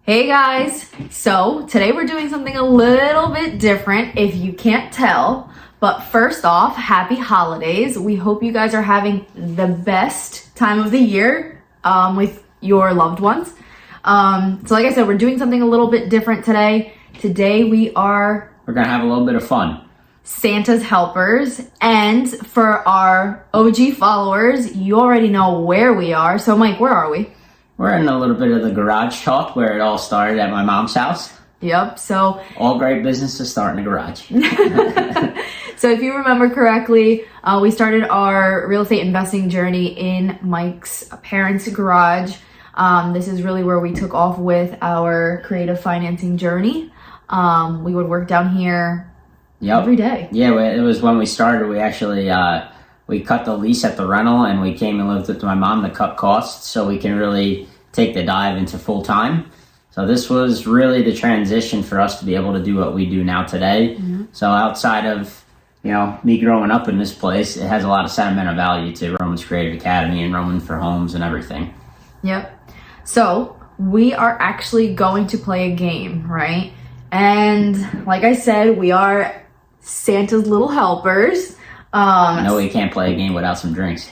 Hey guys! So today we're doing something a little bit different if you can't tell. But first off, happy holidays. We hope you guys are having the best time of the year with your loved ones. So like I said, we're doing something a little bit different today. Today we're gonna have a little bit of fun. Santa's helpers, and for our OG followers, you already know where we are. So Mike, where are we? We're in a little bit of the garage talk where it all started at my mom's house. Yep, so... all great businesses start in the garage. So if you remember correctly, we started our real estate investing journey in Mike's parents' garage. This is really where we took off with our creative financing journey. We would work down here every day. Yeah, it was when we started. We actually... we cut the lease at the rental and we came and lived with my mom to cut costs so we can really take the dive into full time. So this was really the transition for us to be able to do what we do now today. Mm-hmm. So outside of, me growing up in this place, it has a lot of sentimental value to Roman's Creative Academy and Roman for Homes and everything. Yep. So we are actually going to play a game, right? And like I said, we are Santa's little helpers. No, we can't play a game without some drinks.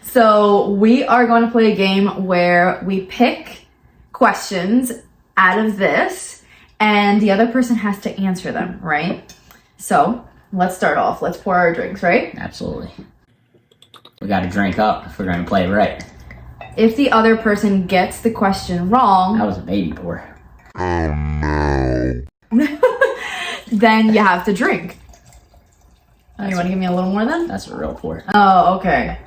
So we are going to play a game where we pick questions out of this and the other person has to answer them, right? So let's start off. Let's pour our drinks, right? Absolutely. We got to drink up if we're going to play right. If the other person gets the question wrong... That was a baby pour. Oh no. Then you have to drink. You want to give me a little more then? That's a real pour. Oh, okay.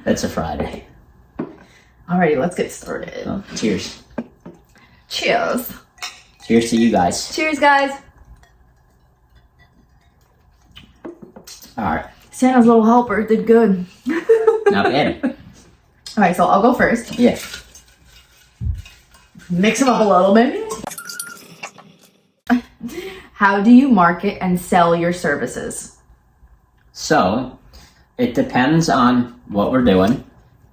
It's a Friday. Alrighty, let's get started. Oh, cheers. Cheers. Cheers to you guys. Cheers, guys. Alright. Santa's little helper did good. Not bad. Alright, so I'll go first. Yeah. Mix them up a little bit. How do you market and sell your services? So, it depends on what we're doing,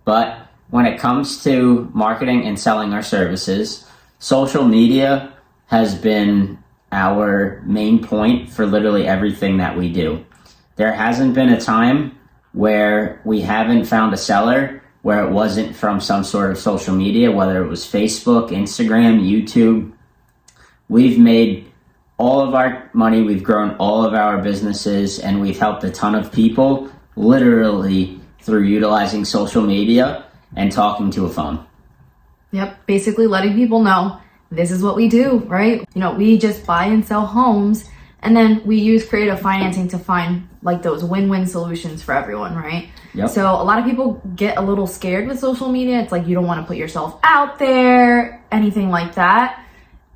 but when it comes to marketing and selling our services, social media has been our main point for literally everything that we do. There hasn't been a time where we haven't found a seller where it wasn't from some sort of social media, whether it was Facebook, Instagram, YouTube. We've made all of our money, we've grown all of our businesses, and we've helped a ton of people literally through utilizing social media and talking to a phone. Yep, basically letting people know this is what we do, right? We just buy and sell homes, and then we use creative financing to find like those win-win solutions for everyone, right? Yep. So a lot of people get a little scared with social media. It's like you don't want to put yourself out there, anything like that.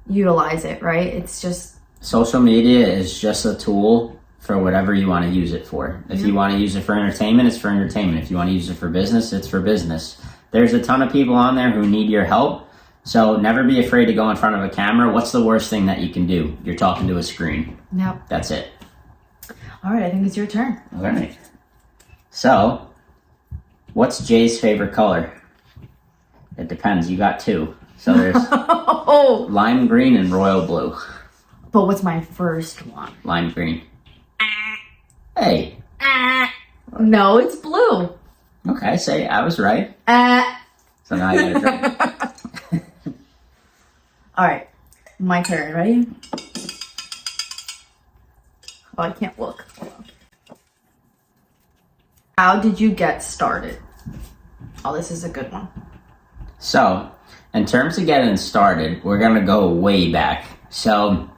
Utilize it, right? It's just... social media is just a tool for whatever you want to use it for. If you want to use it for entertainment, it's for entertainment. If you want to use it for business, it's for business. There's a ton of people on there who need your help. So never be afraid to go in front of a camera. What's the worst thing that you can do? You're talking to a screen. Yep. That's it. All right, I think it's your turn. All right. So, what's Jay's favorite color? It depends. You got two. So there's lime green and royal blue. But what's my first one? Lime green. Hey. No, it's blue. Okay, say I was right. So now I gotta drink. All right, my turn. Ready? Oh, I can't look. How did you get started? Oh, this is a good one. So, in terms of getting started, we're gonna go way back. So,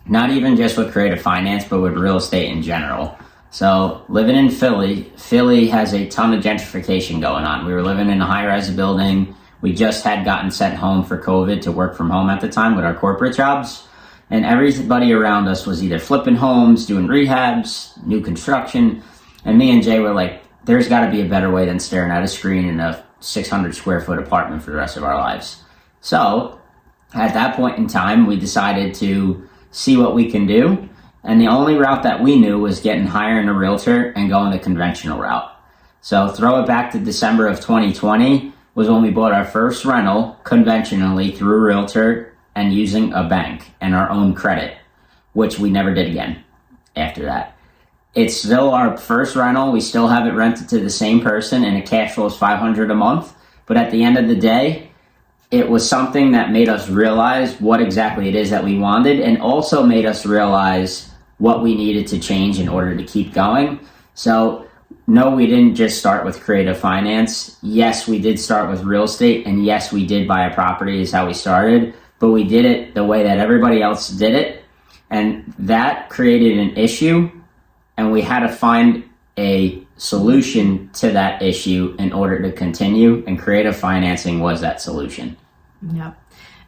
not even just with creative finance, but with real estate in general. So, living in Philly has a ton of gentrification going on. We were living in a high-rise building. We just had gotten sent home for COVID to work from home at the time with our corporate jobs. And everybody around us was either flipping homes, doing rehabs, new construction. And me and Jay were like, there's gotta be a better way than staring at a screen in a 600 square foot apartment for the rest of our lives. So, at that point in time, we decided to see what we can do. And the only route that we knew was getting hiring a realtor and going the conventional route. So throw it back to December of 2020. was when we bought our first rental conventionally through a realtor and using a bank and our own credit, which we never did again after that. It's still our first rental. We still have it rented to the same person, and it cash flows $500 a month. But at the end of the day, it was something that made us realize what exactly it is that we wanted, and also made us realize what we needed to change in order to keep going. So no, we didn't just start with creative finance. Yes, we did start with real estate, and yes, we did buy a property is how we started, but we did it the way that everybody else did it, and that created an issue, and we had to find a solution to that issue in order to continue, and creative financing was that solution. Yep.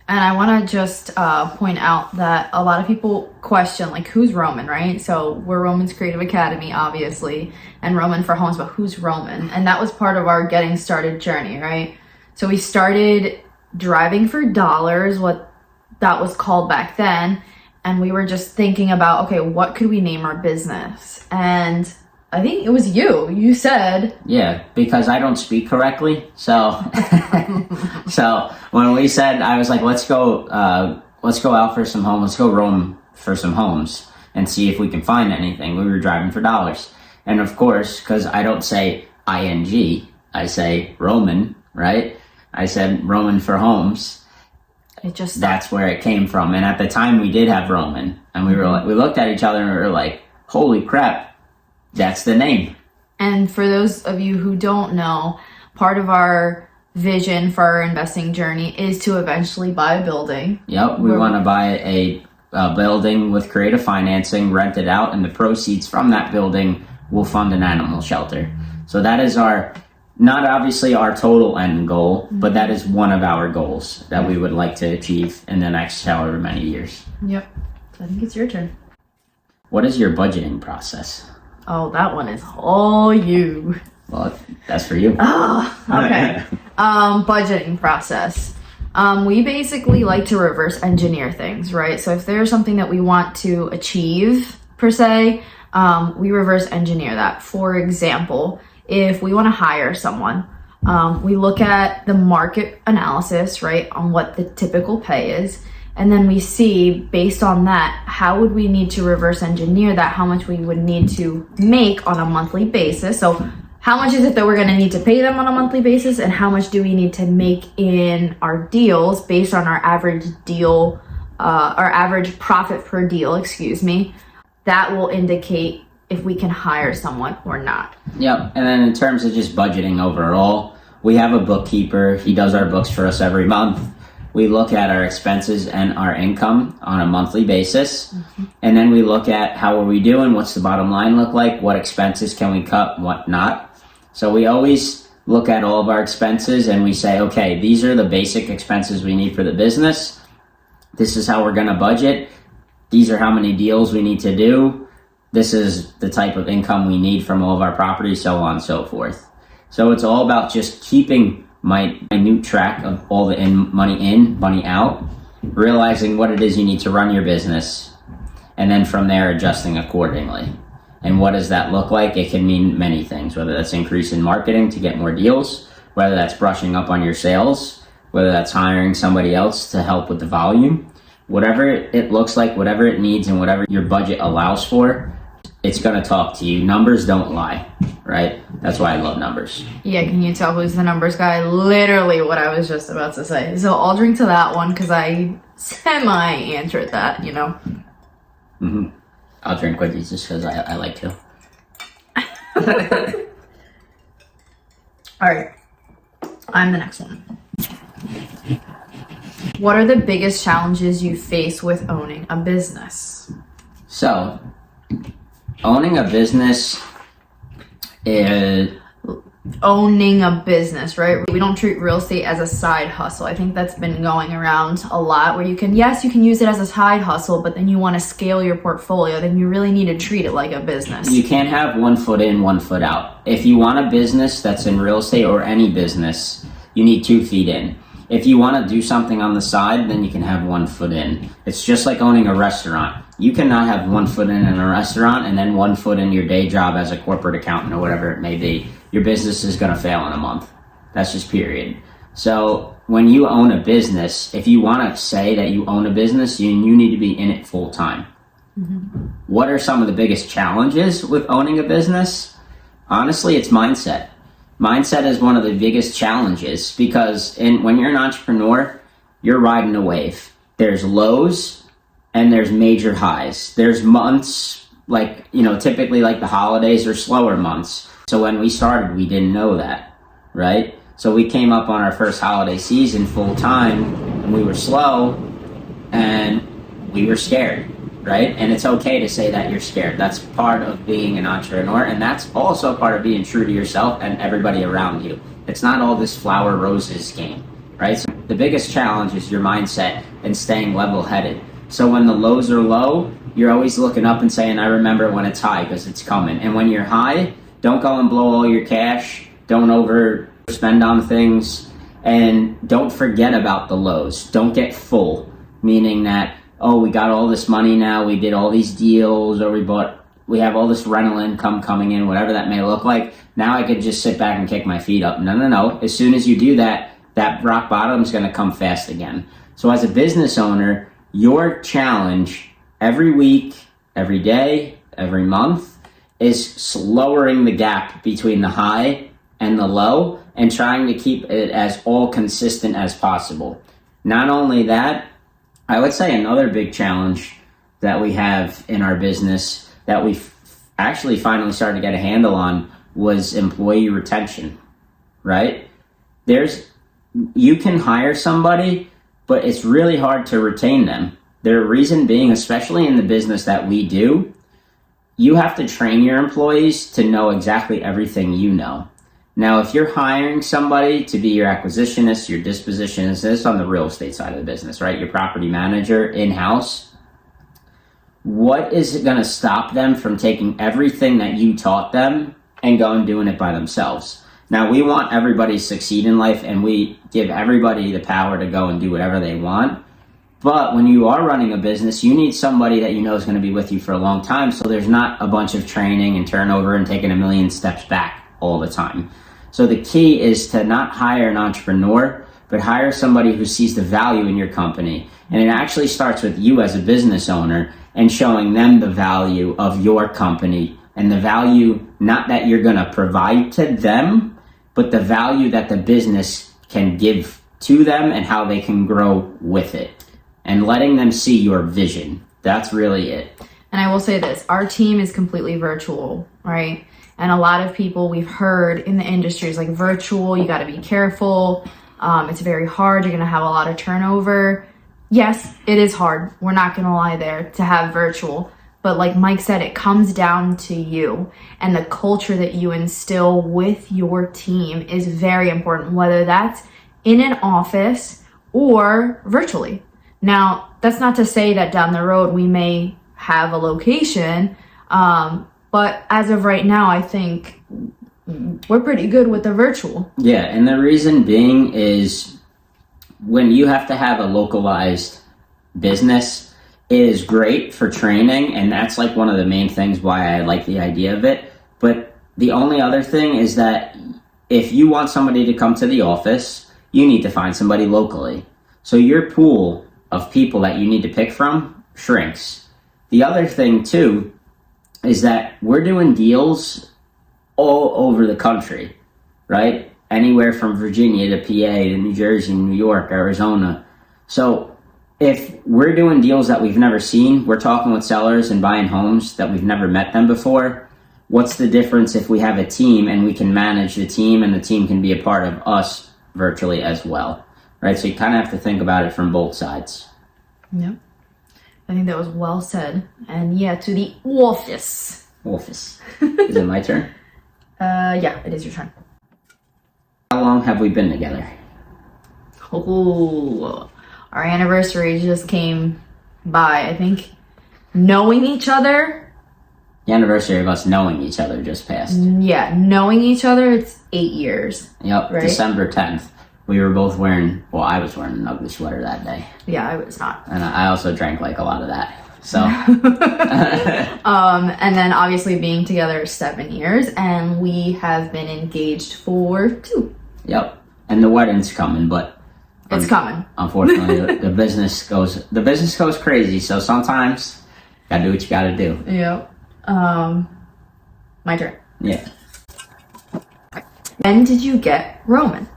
And I want to just point out that a lot of people question, like, who's Roman, right? So we're Roman's Creative Academy, obviously, and Roman for Homes, but who's Roman? And that was part of our getting started journey, right? So we started driving for dollars, what that was called back then. And we were just thinking about, okay, what could we name our business? And I think it was you said. Yeah, because I don't speak correctly. So so when we said, I was like, let's go out for some homes. Let's go roam for some homes and see if we can find anything. We were driving for dollars. And of course, because I don't say ING, I say Roman, right? I said Roman for Homes. That's where it came from. And at the time we did have Roman, and we were like, we looked at each other and we were like, holy crap. That's the name. And for those of you who don't know, part of our vision for our investing journey is to eventually buy a building. Yep, we want to buy a building with creative financing, rent it out, and the proceeds from that building will fund an animal shelter. So that is not obviously our total end goal, but that is one of our goals that we would like to achieve in the next however many years. Yep. So I think it's your turn. What is your budgeting process? Oh, that one is all you. Well, that's for you. Oh, okay. Budgeting process. We basically like to reverse engineer things, right? So if there's something that we want to achieve, per se, we reverse engineer that. For example, if we want to hire someone, we look at the market analysis, right, on what the typical pay is. And then we see, based on that, how would we need to reverse engineer that, how much we would need to make on a monthly basis. So how much is it that we're going to need to pay them on a monthly basis, and how much do we need to make in our deals based on our average deal, our average profit per deal, that will indicate if we can hire someone or not. Yep. And then in terms of just budgeting overall, we have a bookkeeper. He does our books for us every month. We look at our expenses and our income on a monthly basis. Mm-hmm. And then we look at how are we doing, what's the bottom line look like, what expenses can we cut, what not. So we always look at all of our expenses and we say, okay, these are the basic expenses we need for the business. This is how we're going to budget. These are how many deals we need to do. This is the type of income we need from all of our properties, so on and so forth. So it's all about just keeping minute track of all the money in, money out, realizing what it is you need to run your business, and then from there adjusting accordingly. And what does that look like? It can mean many things, whether that's increase in marketing to get more deals, whether that's brushing up on your sales, whether that's hiring somebody else to help with the volume. Whatever it looks like, whatever it needs, and whatever your budget allows for, it's going to talk to you. Numbers don't lie, right? That's why I love numbers. Yeah, can you tell who's the numbers guy? Literally what I was just about to say. So I'll drink to that one because I semi-answered that, you know? Mm-hmm. I'll drink with you just because I like to. All right. I'm the next one. What are the biggest challenges you face with owning a business? So, owning a business is... Owning a business, right? We don't treat real estate as a side hustle. I think that's been going around a lot where you can use it as a side hustle, but then you want to scale your portfolio, then you really need to treat it like a business. You can't have 1 foot in, 1 foot out. If you want a business that's in real estate or any business, you need 2 feet in. If you want to do something on the side, then you can have 1 foot in. It's just like owning a restaurant. You cannot have 1 foot in a restaurant and then 1 foot in your day job as a corporate accountant or whatever it may be. Your business is going to fail in a month. That's just period. So when you own a business, if you want to say that you own a business, you need to be in it full time. What are some of the biggest challenges with owning a business? Honestly, it's mindset. Mindset is one of the biggest challenges because when you're an entrepreneur, you're riding a wave. There's lows and there's major highs. There's months typically like the holidays are slower months. So when we started, we didn't know that, right? So we came up on our first holiday season full time and we were slow and we were scared, right? And it's okay to say that you're scared. That's part of being an entrepreneur, and that's also part of being true to yourself and everybody around you. It's not all this flower roses game, right? So the biggest challenge is your mindset and staying level-headed. So when the lows are low, you're always looking up and saying, I remember when it's high because it's coming. And when you're high, don't go and blow all your cash. Don't overspend on things. And don't forget about the lows. Don't get full, meaning that, oh, we got all this money now, we did all these deals, or we have all this rental income coming in, whatever that may look like. Now I could just sit back and kick my feet up. No. As soon as you do that, that rock bottom is going to come fast again. So as a business owner, your challenge every week, every day, every month is lowering the gap between the high and the low and trying to keep it as all consistent as possible. Not only that, I would say another big challenge that we have in our business that we actually finally started to get a handle on was employee retention, right? You can hire somebody, but it's really hard to retain them. The reason being, especially in the business that we do, you have to train your employees to know exactly everything you know. Now, if you're hiring somebody to be your acquisitionist, your dispositionist, this is on the real estate side of the business, right? Your property manager in-house, what is it going to stop them from taking everything that you taught them and go and doing it by themselves? Now, we want everybody to succeed in life, and we give everybody the power to go and do whatever they want. But when you are running a business, you need somebody that you know is going to be with you for a long time, so there's not a bunch of training and turnover and taking a million steps back all the time. So the key is to not hire an entrepreneur, but hire somebody who sees the value in your company. And it actually starts with you as a business owner and showing them the value of your company and the value not that you're going to provide to them, but the value that the business can give to them and how they can grow with it. And letting them see your vision. That's really it. And I will say this, our team is completely virtual, right? And a lot of people we've heard in the industry is like virtual, you got to be careful. It's very hard. You're going to have a lot of turnover. Yes, it is hard. We're not going to lie there to have virtual. But like Mike said, it comes down to you, and the culture that you instill with your team is very important, whether that's in an office or virtually. Now, that's not to say that down the road we may have a location, but as of right now, I think we're pretty good with the virtual. Yeah, and the reason being is when you have to have a localized business, it is great for training, and that's like one of the main things why I like the idea of it. But the only other thing is that if you want somebody to come to the office, you need to find somebody locally. So your pool of people that you need to pick from shrinks. The other thing too is that we're doing deals all over the country, right? Anywhere from Virginia to PA to New Jersey, New York, Arizona. So if we're doing deals that we've never seen, we're talking with sellers and buying homes that we've never met them before. What's the difference if we have a team and we can manage the team and the team can be a part of us virtually as well, right? So you kind of have to think about it from both sides. Yep. I think that was well said. And yeah, to the office. Office. Is it my turn? Yeah, it is your turn. How long have we been together? Oh, our anniversary just came by. I think knowing each other. The anniversary of us knowing each other just passed. Yeah, knowing each other, it's 8 years. Yep, right? December 10th. We were both wearing, well, I was wearing an ugly sweater that day. Yeah, I was not. And I also drank like a lot of that. So. And then obviously being together 7 years, and we have been engaged for 2. Yep. and the wedding's coming, but It's coming. unfortunately, the business goes crazy. So sometimes, gotta do what you gotta do. Yep. My turn. Yeah. When did you get Roman?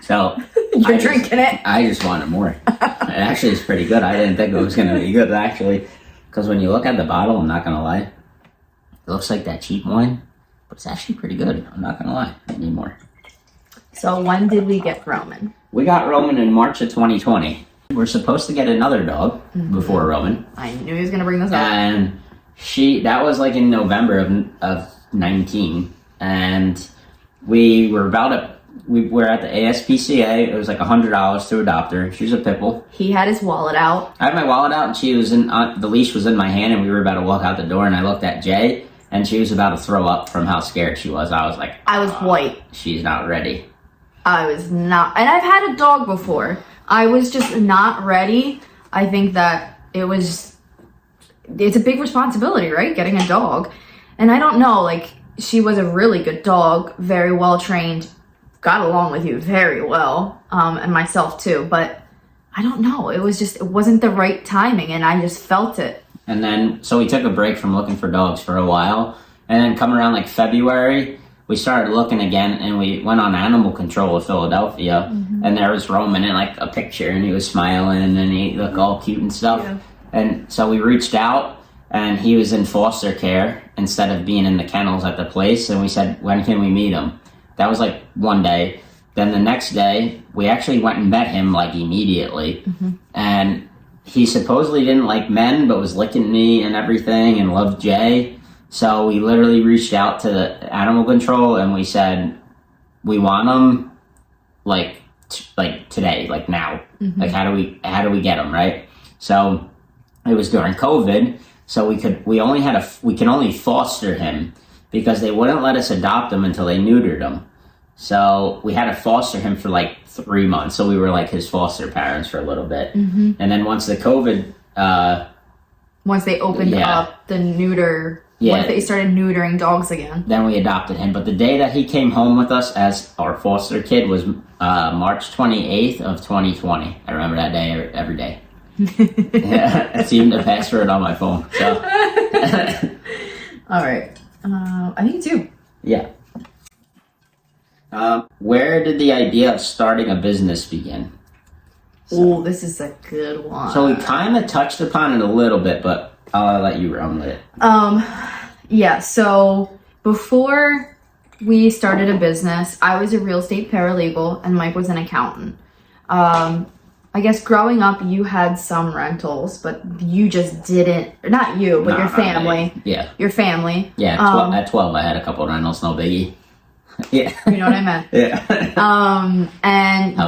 So You're drinking it. I just wanted more. It actually is pretty good. I didn't think it was gonna be good actually, because when you look at the bottle, I'm not gonna lie, it looks like that cheap wine, but it's actually pretty good. I'm not gonna lie. I need more. So when did we get Roman? We got Roman in March of 2020. We're supposed to get another dog before Roman, I knew he was gonna bring this up. and that was like in November of 19, and we were at the ASPCA. It was like $100 to adopt her. She was a pit bull. He had his wallet out. I had my wallet out, and she was in the leash was in my hand, and we were about to walk out the door, and I looked at Jay, and she was about to throw up from how scared she was. I was like, I was white. she's not ready. I was not, and I've had a dog before. I was just not ready. I think that it's a big responsibility, right? Getting a dog. And I don't know, like, she was a really good dog, very well trained, got along with you very well, and myself too. But I don't know, it wasn't the right timing, and I just felt it. And then, so we took a break from looking for dogs for a while, and then come around like February, we started looking again, and we went on Animal Control of Philadelphia, and there was Roman in like a picture, and he was smiling, and he looked all cute and stuff. Yeah. And so we reached out, and he was in foster care instead of being in the kennels at the place, and we said, when can we meet him? That was like one day. Then the next day, we actually went and met him like immediately, and he supposedly didn't like men, but was licking me and everything, and loved Jay. So we literally reached out to the Animal Control, and we said, we want him like today, like now. Like how do we get him, right? So it was during COVID, so we can only foster him because they wouldn't let us adopt him until they neutered him. So we had to foster him for like 3 months. So we were like his foster parents for a little bit. And then once the COVID Once they opened up the neuter, once they started neutering dogs again. Then we adopted him. But the day that he came home with us as our foster kid was March 28th of 2020. I remember that day every day. It's even the password on my phone. So. All right. I think it's you. Yeah. Where did the idea of starting a business begin? Oh, this is a good one. So we kind of touched upon it a little bit, but I'll let you run with it. Yeah, so before we started a business, I was a real estate paralegal and Mike was an accountant. I guess growing up, you had some rentals, but you just didn't, not you, but your family. Yeah. Your family. Yeah, at 12, I had a couple of rentals, no biggie. Yeah. You know what I meant? Yeah. And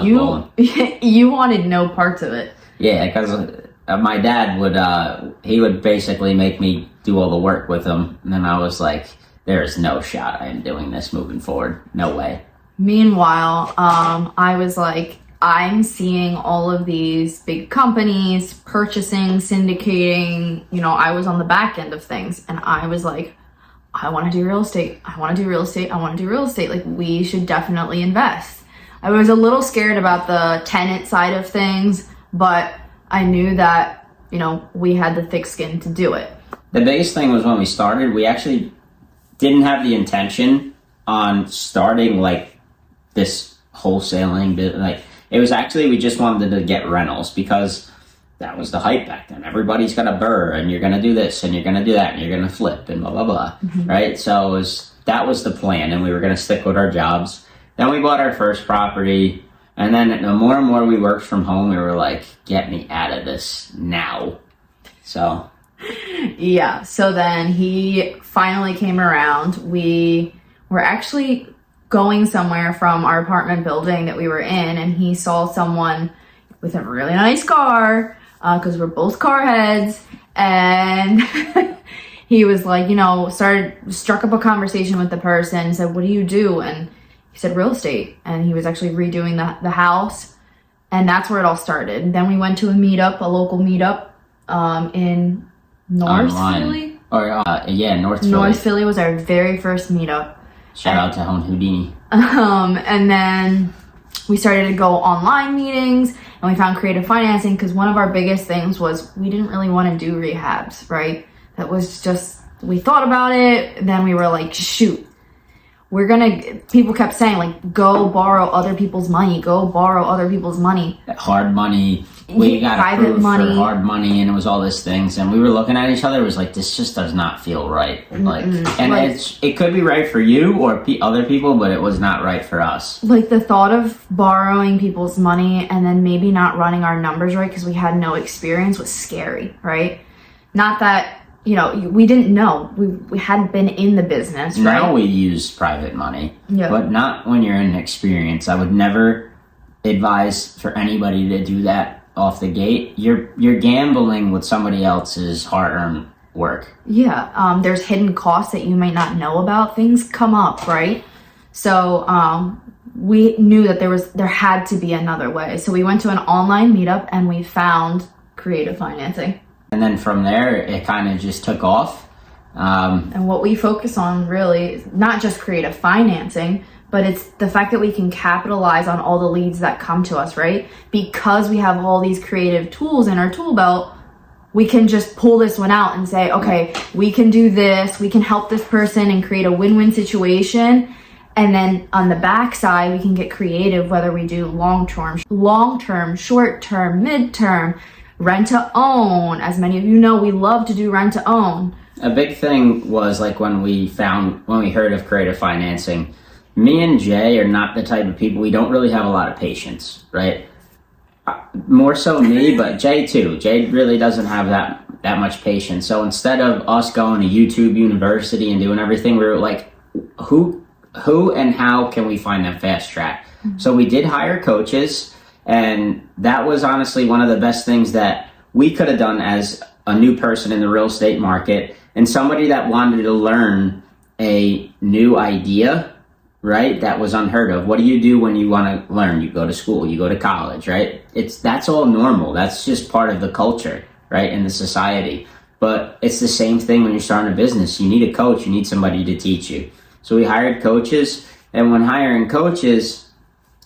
you wanted no parts of it. Yeah, because my dad would basically make me do all the work with him, and then I was like, there is no shot I am doing this moving forward. No way. Meanwhile, I was like, I'm seeing all of these big companies purchasing, syndicating, I was on the back end of things, and I was like, I want to do real estate. I want to do real estate. I want to do real estate. Like, we should definitely invest. I was a little scared about the tenant side of things, but I knew that, we had the thick skin to do it. The biggest thing was when we started, we actually didn't have the intention on starting like this wholesaling business. Like, it was actually, we just wanted to get rentals because that was the hype back then. Everybody's got a burr, and you're going to do this, and you're going to do that, and you're going to flip, and blah, blah, blah, right? So that was the plan, and we were going to stick with our jobs. Then we bought our first property, and then the more and more we worked from home, we were like, get me out of this now. So. Yeah, so then he finally came around. We were actually going somewhere from our apartment building that we were in, and he saw someone with a really nice car, because we're both car heads, and he was like, struck up a conversation with the person, said, what do you do? And he said, real estate. And he was actually redoing the house, and that's where it all started. And then we went to a local meetup, in North online. Philly? Or, North Philly. North Philly was our very first meetup. Shout out to Hone Houdini. And then we started to go online meetings, and we found creative financing because one of our biggest things was we didn't really want to do rehabs, right? That was just, we thought about it, then we were like, shoot, people kept saying, like, go borrow other people's money, Hard money. We got private approved money. for hard money, and it was all these things, and we were looking at each other. It was like, this just does not feel right. It could be right for you or other people, but it was not right for us. Like, the thought of borrowing people's money and then maybe not running our numbers right because we had no experience was scary, right? Not that, we didn't know. We hadn't been in the business, right? Now we use private money, Yeah. but not when you're in experience. I would never advise for anybody to do that off the gate. You're gambling with somebody else's hard-earned work. Yeah, there's hidden costs that you might not know about. Things come up, right? So we knew that there had to be another way. So we went to an online meetup and we found creative financing. And then from there, it kind of just took off. And what we focus on really is not just creative financing, but it's the fact that we can capitalize on all the leads that come to us, right? Because we have all these creative tools in our tool belt, we can just pull this one out and say, okay, we can do this, we can help this person and create a win-win situation. And then on the back side, we can get creative, whether we do long-term, short-term, mid-term, rent-to-own. As many of you know, we love to do rent-to-own. A big thing was like when we heard of creative financing, me and Jay are not the type of people, we don't really have a lot of patience, right? More so me, but Jay too. Jay really doesn't have that much patience. So instead of us going to YouTube University and doing everything, we were like, who and how can we find them fast track? Mm-hmm. So we did hire coaches, and that was honestly one of the best things that we could have done as a new person in the real estate market, and somebody that wanted to learn a new idea, right? That was unheard of. What do you do when you want to learn? You go to school, you go to college, right? That's all normal. That's just part of the culture, right? In the society. But it's the same thing when you're starting a business. You need a coach, you need somebody to teach you. So we hired coaches, and when hiring coaches,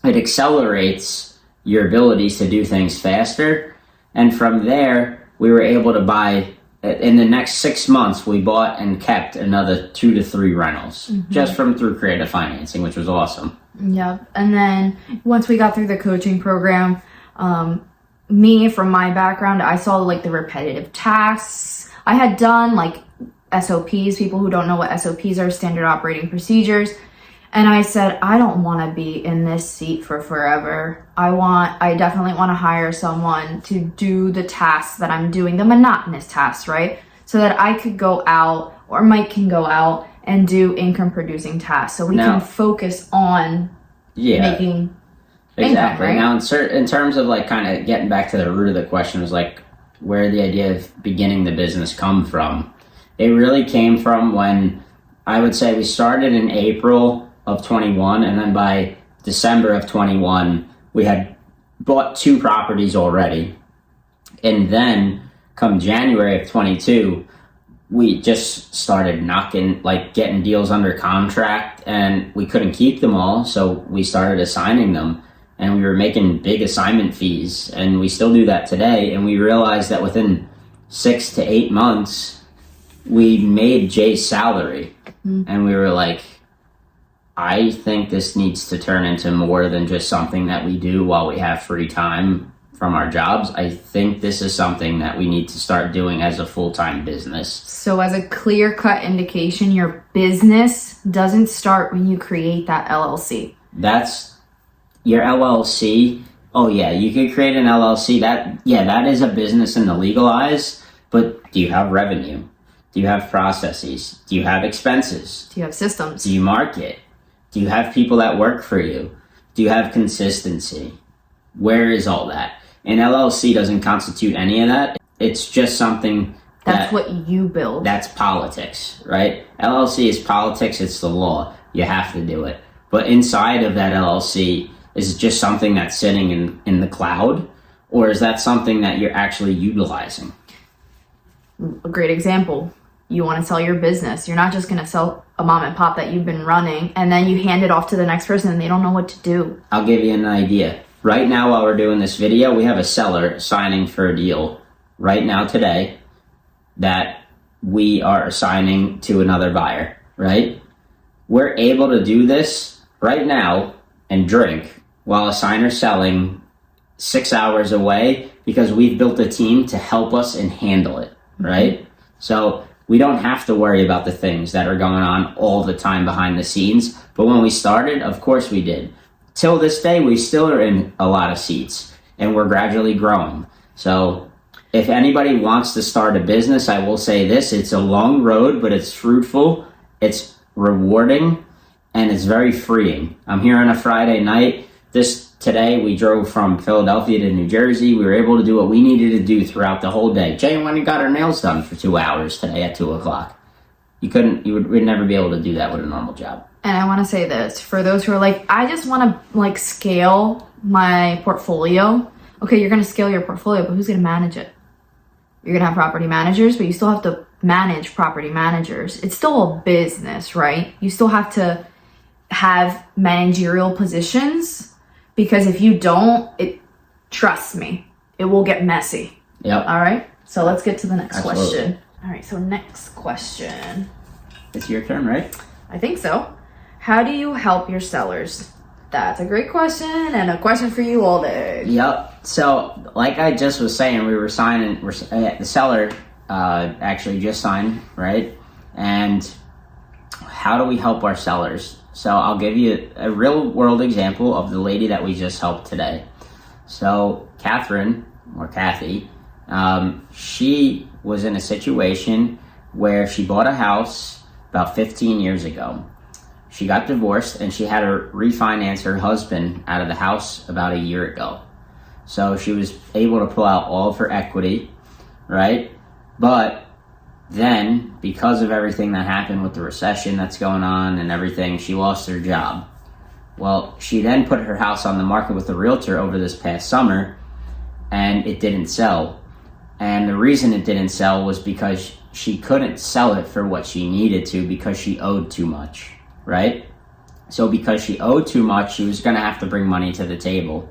it accelerates your abilities to do things faster. And from there, we were able to buy, in the next 6 months, we bought and kept another 2 to 3 rentals, just through creative financing, which was awesome. Yep. And then once we got through the coaching program, me, from my background, I saw like the repetitive tasks. I had done like SOPs. People who don't know what SOPs are, standard operating procedures. And I said, I don't want to be in this seat for forever. I definitely want to hire someone to do the tasks that I'm doing, the monotonous tasks, right? So that I could go out, or Mike can go out and do income producing tasks. So we can focus on making income, right? Now, in terms of like kind of getting back to the root of the question, was like where the idea of beginning the business come from. It really came from when I would say we started in April of 21, and then by December of 21, we had bought 2 properties already. And then come January of 22, we just started getting deals under contract, and we couldn't keep them all. So we started assigning them, and we were making big assignment fees, and we still do that today. And we realized that within 6 to 8 months, we made Jay's salary. And we were like, I think this needs to turn into more than just something that we do while we have free time from our jobs. I think this is something that we need to start doing as a full-time business. So as a clear-cut indication, your business doesn't start when you create that LLC. That's your LLC. Oh yeah, you could create an LLC. That is a business in the legal eyes, but do you have revenue? Do you have processes? Do you have expenses? Do you have systems? Do you market? Do you have people that work for you? Do you have consistency? Where is all that? An LLC doesn't constitute any of that. It's just something that's what you build. That's politics, right? LLC is politics. It's the law. You have to do it. But inside of that LLC, is it just something that's sitting in the cloud? Or is that something that you're actually utilizing? A great example, you want to sell your business. You're not just going to sell a mom and pop that you've been running and then you hand it off to the next person and they don't know what to do. I'll give you an idea. Right now, while we're doing this video, we have a seller signing for a deal right now today that we are assigning to another buyer, right? We're able to do this right now and drink while a signer's selling 6 hours away because we've built a team to help us and handle it, right? So we don't have to worry about the things that are going on all the time behind the scenes. But when we started, of course we did. Till this day, we still are in a lot of seats and we're gradually growing. So if anybody wants to start a business, I will say this, it's a long road, but it's fruitful, it's rewarding, and it's very freeing. I'm here on a Friday night. Today we drove from Philadelphia to New Jersey. We were able to do what we needed to do throughout the whole day. Jay went and got her nails done for 2 hours today at 2 o'clock. We'd never be able to do that with a normal job. And I want to say this, for those who are like, I just want to like scale my portfolio. Okay, you're going to scale your portfolio, but who's going to manage it? You're going to have property managers, but you still have to manage property managers. It's still a business, right? You still have to have managerial positions. Because if you don't, trust me, it will get messy. Yep. All right. So let's get to the next Absolutely. question. All right. So next question. It's your turn, right? I think so. How do you help your sellers? That's a great question and a question for you all day. Yep. So like I just was saying, the seller actually just signed, right? And how do we help our sellers? So I'll give you a real world example of the lady that we just helped today. So Catherine, or Kathy, she was in a situation where she bought a house about 15 years ago. She got divorced and she had to refinance her husband out of the house about a year ago. So she was able to pull out all of her equity, right? But then, because of everything that happened with the recession that's going on and everything, she lost her job. Well, she then put her house on the market with a realtor over this past summer, and it didn't sell. And the reason it didn't sell was because she couldn't sell it for what she needed to because she owed too much, right? So because she owed too much, she was going to have to bring money to the table.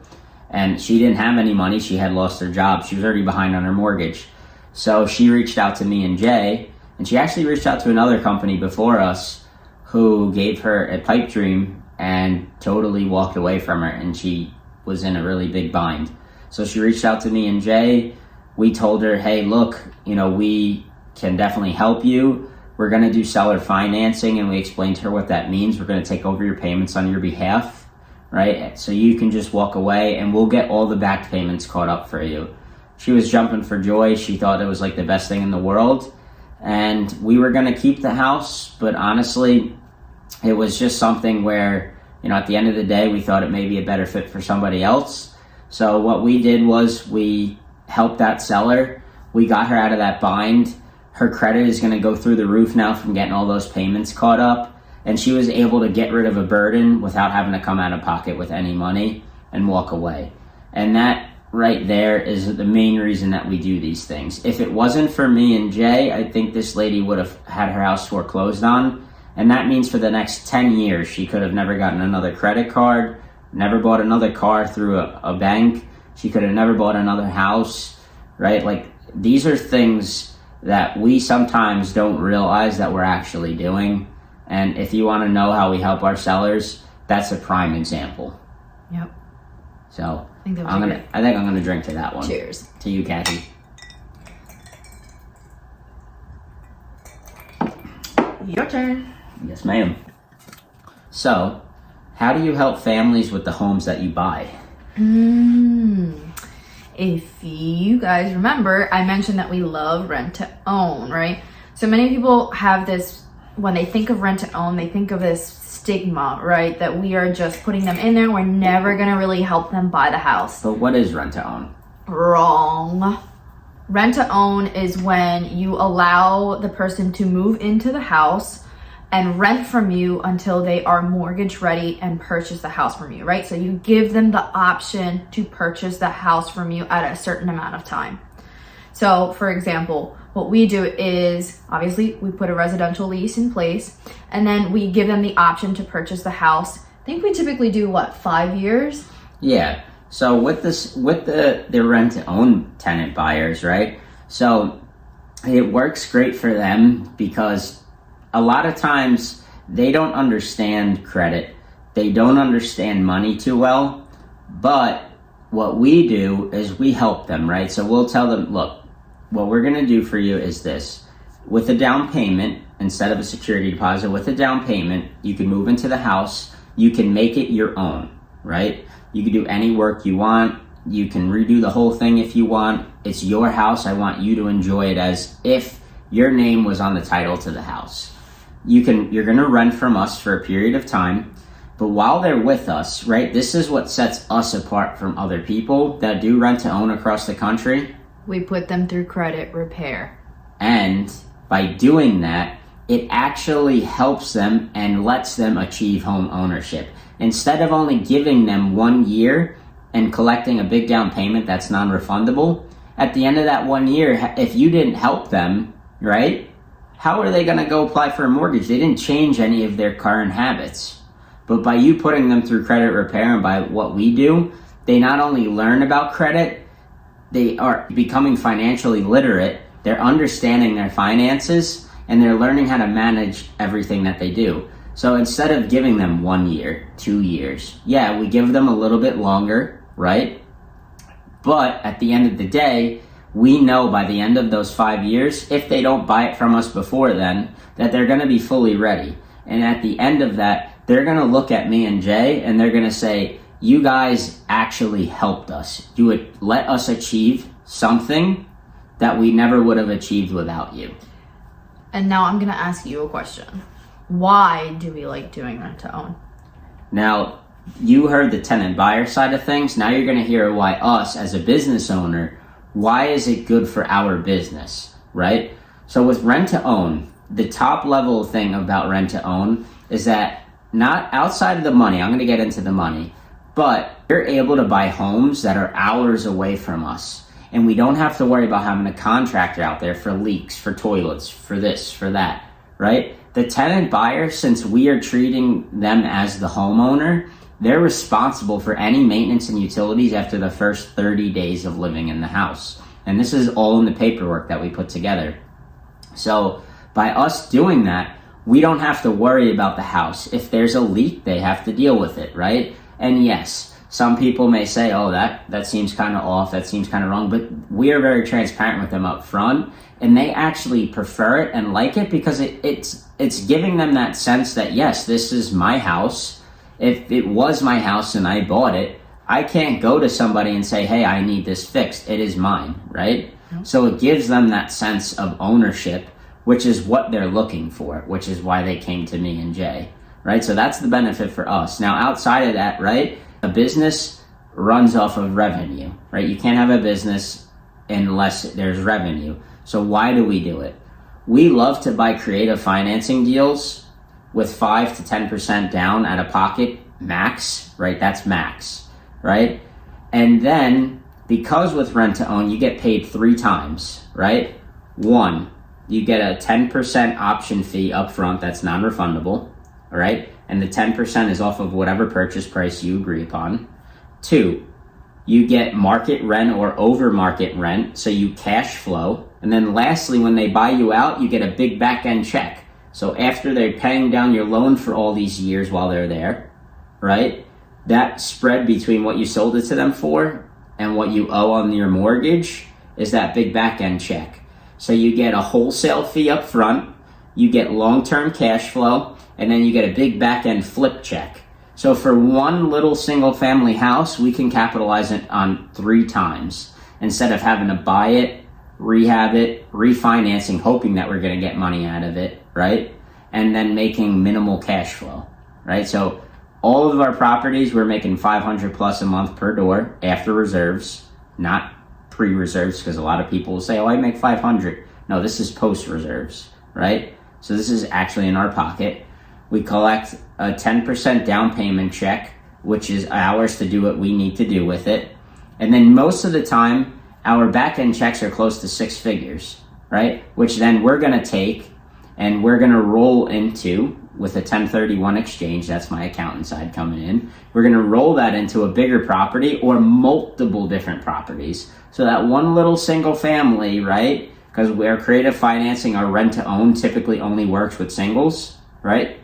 And she didn't have any money. She had lost her job. She was already behind on her mortgage. So she reached out to me and Jay, and she actually reached out to another company before us who gave her a pipe dream and totally walked away from her, and she was in a really big bind. So she reached out to me and Jay. We told her, hey, look, we can definitely help you. We're going to do seller financing, and we explained to her what that means. We're going to take over your payments on your behalf, right? So you can just walk away, and we'll get all the back payments caught up for you. She was jumping for joy. She thought it was like the best thing in the world. And we were going to keep the house, but honestly, it was just something where, at the end of the day, we thought it may be a better fit for somebody else. So what we did was we helped that seller. We got her out of that bind. Her credit is going to go through the roof now from getting all those payments caught up. And she was able to get rid of a burden without having to come out of pocket with any money and walk away. And that right there is the main reason that we do these things. If it wasn't for me and Jay, I think this lady would have had her house foreclosed on. And that means for the next 10 years, she could have never gotten another credit card, never bought another car through a bank. She could have never bought another house, right? Like, these are things that we sometimes don't realize that we're actually doing. And if you want to know how we help our sellers, that's a prime example. Yep. So I think I'm gonna drink to that one. Cheers. To you, Kathy. Your turn. Yes, ma'am. So, how do you help families with the homes that you buy? If you guys remember, I mentioned that we love rent to own, right? So many people have this, when they think of rent to own, they think of this stigma, right? That we are just putting them in there. We're never going to really help them buy the house. But what is rent to own? Wrong. Rent to own is when you allow the person to move into the house and rent from you until they are mortgage ready and purchase the house from you, right? So you give them the option to purchase the house from you at a certain amount of time. So for example, what we do is obviously we put a residential lease in place, and then we give them the option to purchase the house. I think we typically do 5 years? Yeah. So with the rent to own tenant buyers, right? So it works great for them because a lot of times they don't understand credit. They don't understand money too well. But what we do is we help them, right? So we'll tell them, look, what we're going to do for you is this. With a down payment, instead of a security deposit, with a down payment, you can move into the house. You can make it your own, right? You can do any work you want. You can redo the whole thing if you want. It's your house. I want you to enjoy it as if your name was on the title to the house. You're going to rent from us for a period of time. But while they're with us, right, this is what sets us apart from other people that do rent to own across the country. We put them through credit repair. And by doing that, it actually helps them and lets them achieve home ownership. Instead of only giving them 1 year and collecting a big down payment that's non-refundable, at the end of that 1 year, if you didn't help them, right, how are they going to go apply for a mortgage? They didn't change any of their current habits. But by you putting them through credit repair and by what we do, they not only learn about credit, they are becoming financially literate, they're understanding their finances, and they're learning how to manage everything that they do. So instead of giving them 1 year, 2 years, yeah, we give them a little bit longer, right? But at the end of the day, we know by the end of those 5 years, if they don't buy it from us before then, that they're going to be fully ready. And at the end of that, they're going to look at me and Jay and they're going to say, you guys actually helped us. You would let us achieve something that we never would have achieved without you. And now I'm going to ask you a question. Why do we like doing rent to own? Now, you heard the tenant buyer side of things. Now you're going to hear why us as a business owner, why is it good for our business, right? So with rent to own, the top level thing about rent to own is that not outside of the money, I'm going to get into the money, but you're able to buy homes that are hours away from us. And we don't have to worry about having a contractor out there for leaks, for toilets, for this, for that, right? The tenant buyer, since we are treating them as the homeowner, they're responsible for any maintenance and utilities after the first 30 days of living in the house. And this is all in the paperwork that we put together. So by us doing that, we don't have to worry about the house. If there's a leak, they have to deal with it, right? And yes, some people may say, oh, that seems kind of off, that seems kind of wrong, but we are very transparent with them up front, and they actually prefer it and like it because it's giving them that sense that, yes, this is my house. If it was my house and I bought it, I can't go to somebody and say, hey, I need this fixed. It is mine, right? Mm-hmm. So it gives them that sense of ownership, which is what they're looking for, which is why they came to me and Jay, right? So that's the benefit for us. Now, outside of that, right, a business runs off of revenue, right? You can't have a business unless there's revenue. So why do we do it? We love to buy creative financing deals with 5 to 10% down out of pocket max, right? That's max, right? And then because with rent to own, you get paid 3 times, right? 1, you get a 10% option fee up front that's non-refundable, all right? And the 10% is off of whatever purchase price you agree upon. 2, you get market rent or over market rent, so you cash flow. And then lastly, when they buy you out, you get a big back end check. So after they're paying down your loan for all these years while they're there, right? That spread between what you sold it to them for and what you owe on your mortgage is that big back end check. So you get a wholesale fee up front, you get long-term cash flow, and then you get a big back-end flip check. So for one little single-family house, we can capitalize it on 3 times instead of having to buy it, rehab it, refinancing, hoping that we're going to get money out of it, right? And then making minimal cash flow, right? So all of our properties, we're making $500 plus a month per door after reserves, not pre-reserves, because a lot of people will say, oh, I make $500. No, this is post-reserves, right? So this is actually in our pocket. We collect a 10% down payment check, which is ours to do what we need to do with it. And then most of the time, our back-end checks are close to 6 figures, right? Which then we're going to take and we're going to roll into with a 1031 exchange. That's my accountant side coming in. We're going to roll that into a bigger property or multiple different properties. So that one little single family, right? Because we're creative financing, our rent to own typically only works with singles, right?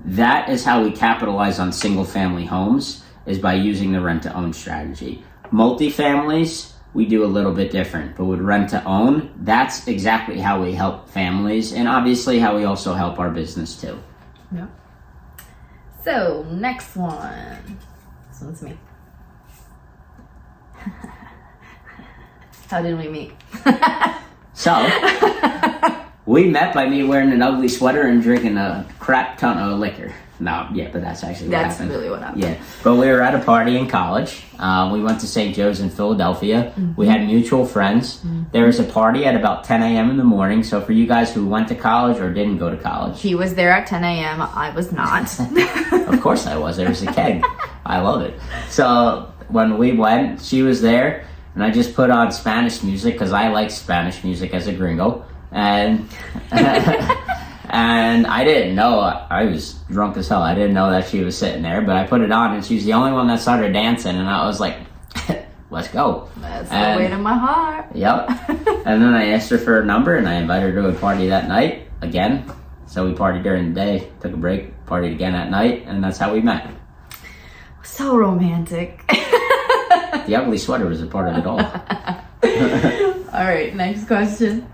That is how we capitalize on single family homes, is by using the rent to own strategy. Multifamilies, we do a little bit different, but with rent to own, that's exactly how we help families, and obviously how we also help our business too. Yeah. So, next one. This one's me. How did we meet? So, we met by me wearing an ugly sweater and drinking a crap ton of liquor. No, yeah, but that's actually what happened. That's really what happened. Yeah, but we were at a party in college. We went to St. Joe's in Philadelphia. Mm-hmm. We had mutual friends. Mm-hmm. There was a party at about 10 a.m. in the morning. So for you guys who went to college or didn't go to college. He was there at 10 a.m. I was not. Of course I was. There was a keg. I love it. So when we went, she was there. And I just put on Spanish music because I like Spanish music as a gringo. And... And I didn't know, I was drunk as hell. I didn't know that she was sitting there, but I put it on and she was the only one that started dancing. And I was like, let's go. That's the way to my heart. Yep. And then I asked her for her number and I invited her to a party that night again. So we partied during the day, took a break, partied again at night, and that's how we met. So romantic. The ugly sweater was a part of it all. All right, next question.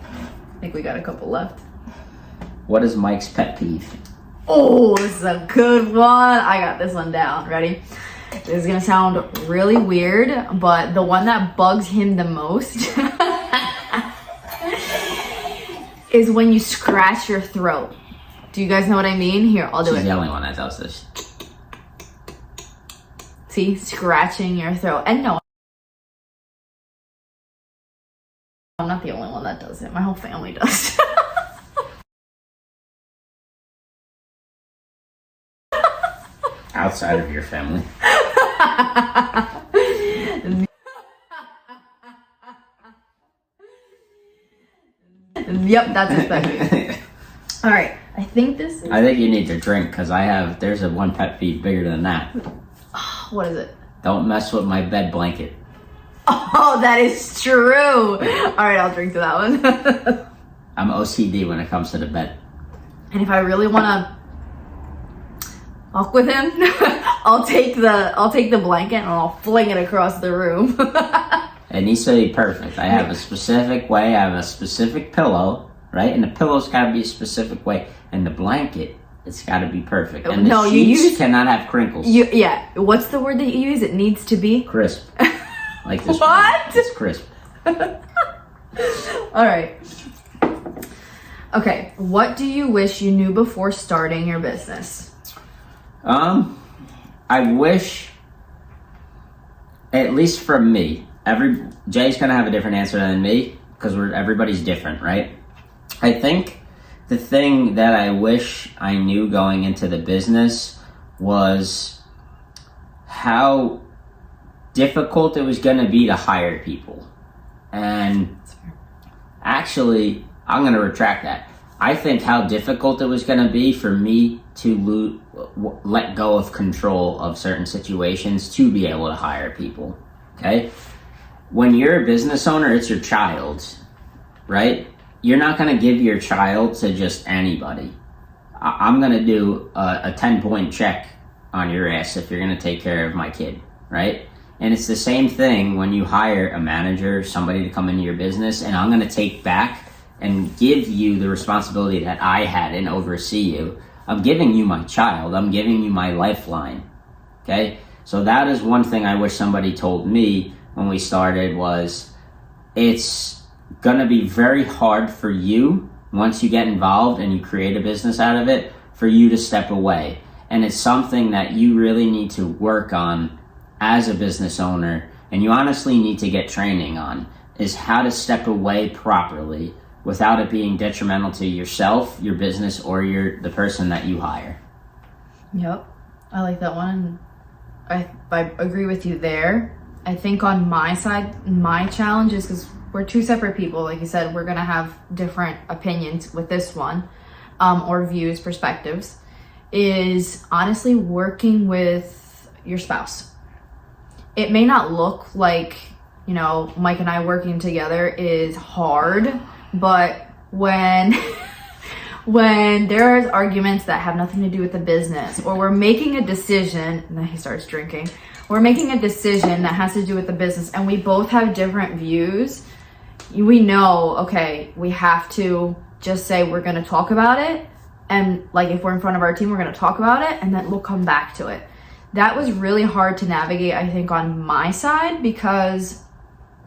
I think we got a couple left. What is Mike's pet peeve? Oh, this is a good one. I got this one down. Ready? This is going to sound really weird, but the one that bugs him the most is when you scratch your throat. Do you guys know what I mean? Here, I'll do it. She's the only one that does this. See? Scratching your throat. And no, I'm not the only one that does it. My whole family does. Outside of your family. Yep, that's expected. All right, I think this is... I think you need to drink because there's a one pet peeve bigger than that. What is it? Don't mess with my bed blanket. Oh, that is true. All right, I'll drink to that one. I'm OCD when it comes to the bed. And if I really want to fuck with him, I'll take the blanket and I'll fling it across the room. It needs to be perfect. I have a specific way. I have a specific pillow, right? And the pillow's got to be a specific way. And the blanket, it's got to be perfect. And the sheets cannot have crinkles. Yeah. What's the word that you use? It needs to be crisp. Like this. What? It's crisp. All right. Okay. What do you wish you knew before starting your business? I wish, at least from me, Jay's gonna have a different answer than me because everybody's different, right? I think the thing that I wish I knew going into the business was how difficult it was gonna be to hire people. And actually, I'm gonna retract that. I think how difficult it was going to be for me to let go of control of certain situations to be able to hire people, okay? When you're a business owner, it's your child, right? You're not going to give your child to just anybody. I'm going to do a 10-point check on your ass if you're going to take care of my kid, right? And it's the same thing when you hire a manager, somebody to come into your business, and I'm going to take back and give you the responsibility that I had and oversee you. I'm giving you my child. I'm giving you my lifeline. Okay? So that is one thing I wish somebody told me when we started was it's going to be very hard for you once you get involved and you create a business out of it for you to step away. And it's something that you really need to work on as a business owner, and you honestly need to get training on, is how to step away properly without it being detrimental to yourself, your business, or the person that you hire. Yep, I like that one. I agree with you there. I think on my side, my challenge is because we're two separate people. Like you said, we're gonna have different opinions with this one, or views, perspectives, is honestly working with your spouse. It may not look like, you know, Mike and I working together is hard, but when when there's arguments that have nothing to do with the business, or we're making a decision, and then he starts drinking, we're making a decision that has to do with the business, and we both have different views, we know, okay, we have to just say we're going to talk about it, and like if we're in front of our team, we're going to talk about it, and then we'll come back to it. That was really hard to navigate, I think, on my side, because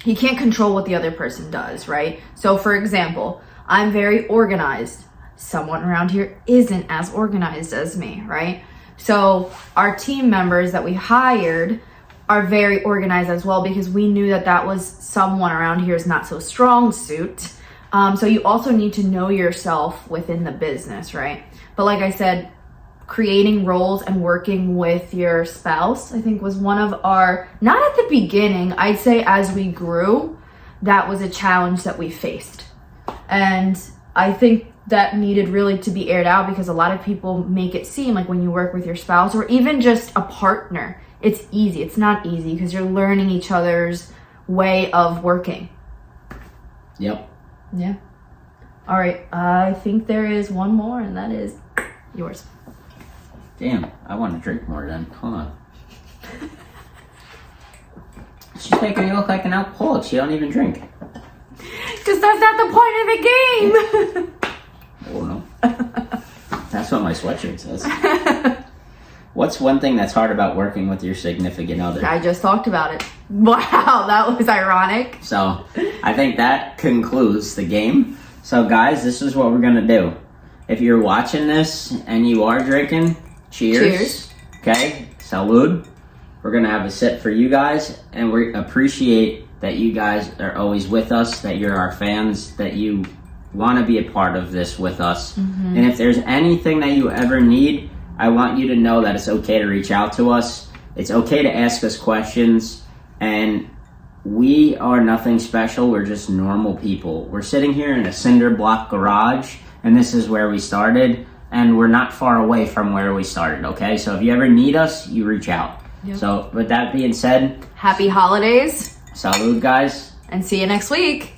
you can't control what the other person does, right? So for example, I'm very organized. Someone around here isn't as organized as me, right? So our team members that we hired are very organized as well, because we knew that that was someone around here's not so strong suit. So you also need to know yourself within the business, right? But like I said, creating roles and working with your spouse, I think was one of our, not at the beginning, I'd say as we grew, that was a challenge that we faced. And I think that needed really to be aired out, because a lot of people make it seem like when you work with your spouse or even just a partner, it's easy. It's not easy, because you're learning each other's way of working. Yep. Yeah. All right. I think there is one more, and that is yours. Damn, I want to drink more then. Hold on. She's making me look like an alcoholic. She don't even drink. Because that's not the point of the game. Oh no. That's what my sweatshirt says. What's one thing that's hard about working with your significant other? I just talked about it. Wow, that was ironic. So, I think that concludes the game. So guys, this is what we're going to do. If you're watching this and you are drinking, cheers. Okay, salud. We're going to have a sip for you guys, and we appreciate that you guys are always with us, that you're our fans, that you want to be a part of this with us. Mm-hmm. And if there's anything that you ever need, I want you to know that it's okay to reach out to us. It's okay to ask us questions, and we are nothing special. We're just normal people. We're sitting here in a cinder block garage, and this is where we started, and we're not far away from where we started, okay? So if you ever need us, you reach out. Yep. So with that being said, happy holidays. Salud, guys. And see you next week.